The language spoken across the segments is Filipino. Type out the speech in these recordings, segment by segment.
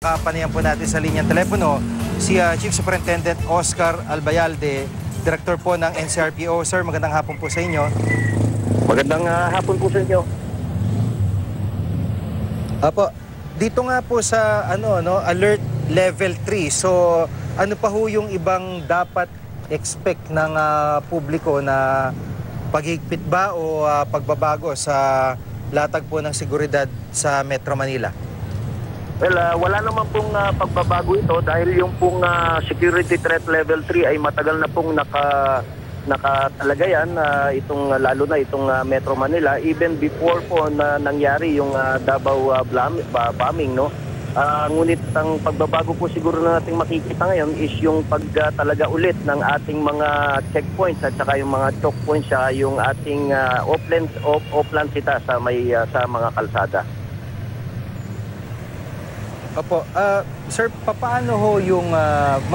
makapanayan po natin sa linyang telepono si Chief Superintendent Oscar Albayalde, Director po ng NCRPO. Sir, magandang hapon po sa inyo. Magandang hapon po sa inyo. Apo, dito nga po sa alert level 3. So, ano pa ho yung ibang dapat expect ng publiko na paghigpit ba o pagbabago sa latag po ng seguridad sa Metro Manila? Well, wala naman pong pagbabago ito dahil yung pong security threat level 3 ay matagal na pong nakatalaga yan, lalo na itong Metro Manila, even before po na nangyari yung Davao bombing, no? Ngunit ang pagbabago po siguro na nating makikita ngayon is yung pagtalaga ulit ng ating mga checkpoints at saka yung mga choke points sa yung ating off-land sita sa mga kalsada. Opo, sir, paano ho yung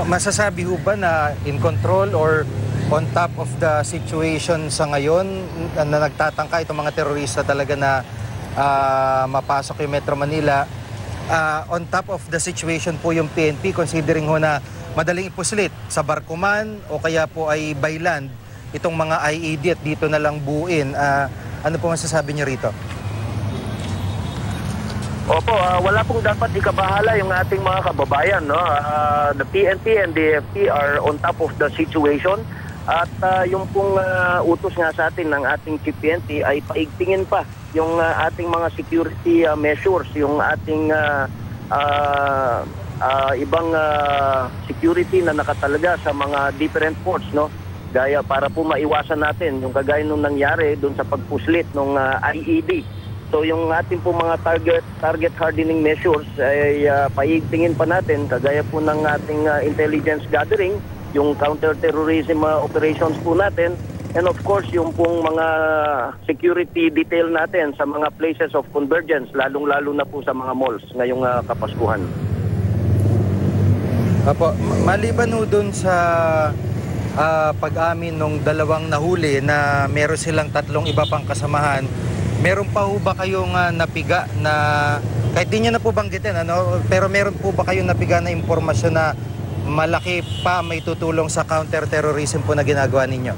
masasabi ho ba na in control or on top of the situation sa ngayon na nagtatangka itong mga terorista talaga na mapasok yung Metro Manila? On top of the situation po yung PNP, considering ho na madaling ipuslit sa barko man o kaya po ay by land itong mga IED at dito na lang buuin. Ano po masasabi niyo rito? Opo, wala pong dapat ikabahala yung ating mga kababayan, no? The PNP and the AFP are on top of the situation at yung pong utos nga sa atin ng ating Chief PNP ay paigtingin pa yung ating mga security measures, yung ating ibang security na nakatalaga sa mga different ports, no? Gaya para po maiwasan natin yung kagaya nung nangyari doon sa pagpuslit ng IED. So yung ating po mga target hardening measures ay paigtingin pa natin kagaya po ng ating intelligence gathering, yung counter-terrorism operations po natin, and of course yung pong mga security detail natin sa mga places of convergence, lalong-lalo na po sa mga malls ngayong Kapaskuhan. Apo, maliban ho dun sa pag-amin ng dalawang nahuli na meron silang tatlong iba pang kasamahan, meron pa ho ba kayong napiga na, kahit di nyo na po banggitin, pero meron po ba kayong napiga na impormasyon na malaki pa may tutulong sa counter-terrorism po na ginagawa ninyo?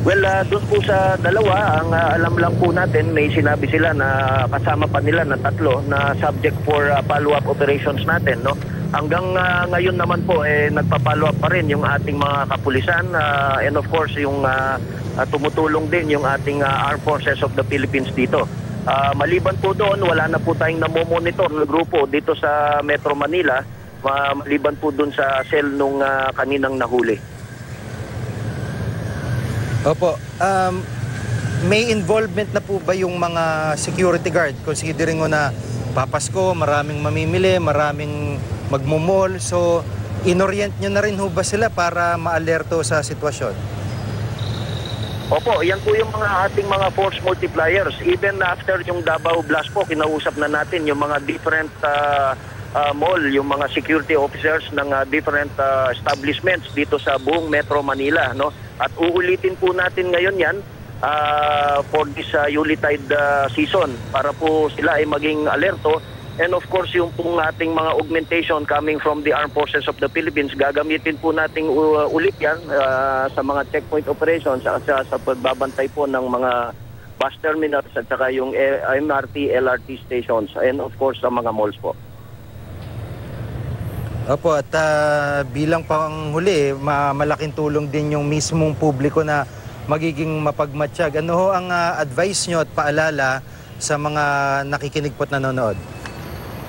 Well, doon po sa dalawa, ang alam lang po natin, may sinabi sila na kasama pa nila na tatlo na subject for follow-up operations natin, no? Hanggang ngayon naman po, nagpa-follow up pa rin yung ating mga kapulisan and of course yung tumutulong din yung ating Armed Forces of the Philippines dito. Maliban po doon, wala na po tayong namomonitor na grupo dito sa Metro Manila, maliban po doon sa cell nung kaninang nahuli. Opo, may involvement na po ba yung mga security guard considering mo na papasko, maraming mamimili, maraming magmumol, so inorient nyo na rin ho ba sila para maalerto sa sitwasyon? Opo, yan po yung mga ating mga force multipliers. Even after yung Davao Blast po, kinausap na natin yung mga different mall, yung mga security officers ng different establishments dito sa buong Metro Manila, no? At uulitin po natin ngayon yan for this Yuletide season para po sila ay maging alerto. And of course, yung pong ating mga augmentation coming from the Armed Forces of the Philippines, gagamitin po nating ulit yan sa mga checkpoint operations at sa pagbabantay po ng mga bus terminals at saka yung MRT, LRT stations and of course sa mga malls po. Opo, at bilang panghuli, malaking tulong din yung mismong publiko na magiging mapagmatsyag. Ano ho ang advice nyo at paalala sa mga nakikinig po at nanonood?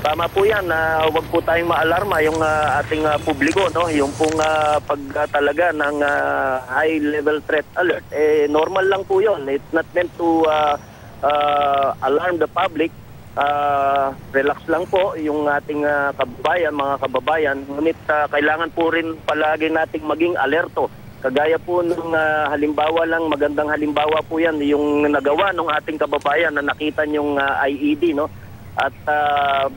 Tama po yan, huwag po tayong maalarma yung ating publiko, no? Yung pong pagtalaga ng high level threat alert, normal lang po yun. It's not meant to alarm the public. Relax lang po yung ating kababayan, mga kababayan. Ngunit kailangan po rin palagi nating maging alerto. Kagaya po nung halimbawa lang, magandang halimbawa po yan, yung nagawa ng ating kababayan na nakita yung IED, no? At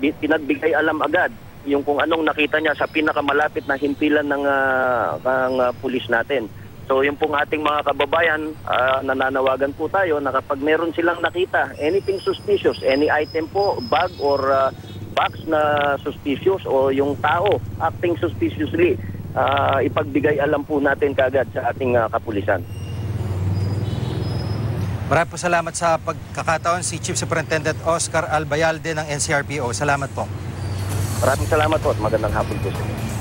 pinagbigay alam agad yung kung anong nakita niya sa pinakamalapit na himpilan ng pulis natin. So yung pong ating mga kababayan, nananawagan po tayo na kapag meron silang nakita anything suspicious, any item po, bag or box na suspicious o yung tao acting suspiciously, ipagbigay alam po natin kaagad sa ating kapulisan. Maraming po salamat sa pagkakataon, si Chief Superintendent Oscar Albayalde ng NCRPO. Salamat po. Maraming salamat po at magandang hapon po sa inyo.